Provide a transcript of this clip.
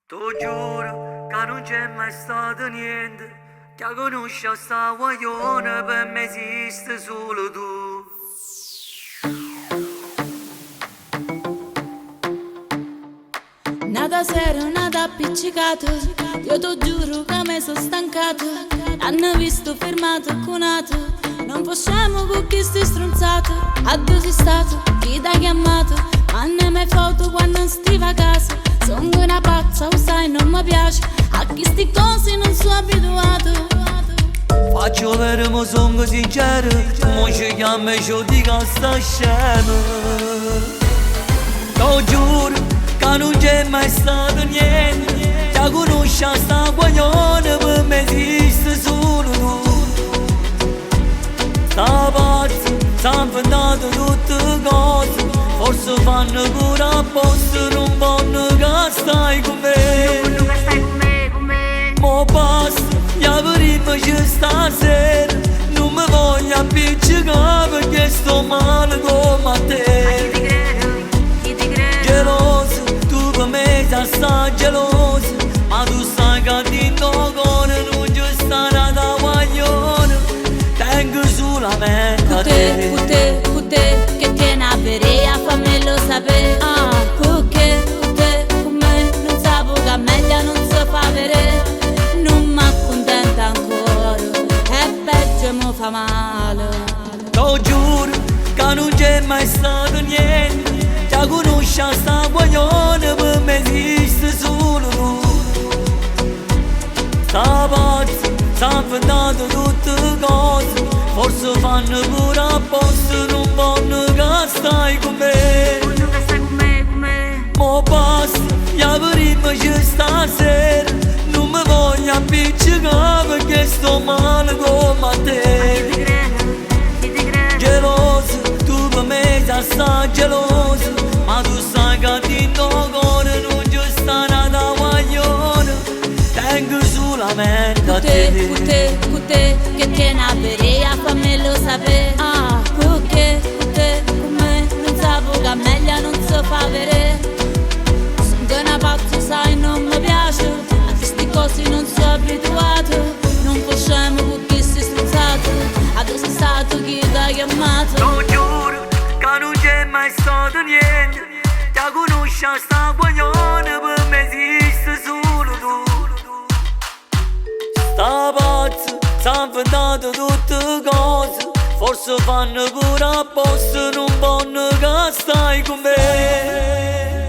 Ti giuro che non c'è mai stato niente che conosce sta guaglione, per me esiste solo tu. Nada serio, nada appiccicato, io ti giuro che mi sono stancato. Hanno visto fermato cunato, non possiamo con chi stai stronzato. A dove sei stato, chi t'ha chiamato, mandami le foto quando non stiva a casa. Sono una pazza, lo sai, non mi piace, a chi sti cose non sono abituato. Faccio vedere ma sono sincero, mo ci chiama e ci dico sta scena. Ti giuro che non c'è mai stato niente che conosce sta guaglione, per me esiste solo tu. Sta pazza, sta inventando tutte cose, forse fanno pure apposta, non vanno che stai con me. Mo basta, gli avremo stasera, non mi voglio appiccicare perché sto male come te. Geloso, tu per me sei sta geloso, ma tu stai cadendo cuore, non ci sta nada guaglione, tengo solamente a te. Putte, che tieni a bere, a fammelo sapere. Putte, con me non sapevo che meglio non si fa vedere. Non mi accontenta ancora, è peggio e mi fa male. Ti giuro che non c'è mai stato niente che conosce sta guaglione, per me esiste solo tu. Sta pazza, sta inventando tutte cose, forse fanno pure apposta, non vanno che stai con me. Mo basta, gli avremo stasera, non mi voglio appiccicare perché sto male come te. Geloso, tu per me sei sta geloso, ma tu stai cadendo cuore, non ci sta nada guaglione, tengo solamente a te. Putte, che tieni a bere, a fammelo sapere. Putte, con me non sapevo che meglio non si fa vedere. Sono una pazza, sai, non mi piace, a queste cose non sono abituato. Non possiamo con chi sei struzzato, a dove sei stato, chi t'ha chiamato. Ti giuro che non c'è mai stato niente che conosce sta guaglione, per me esiste solo tu. Sta pazza, sta inventando tutte cose, forse fanno pure apposta, non vanno che stai con me.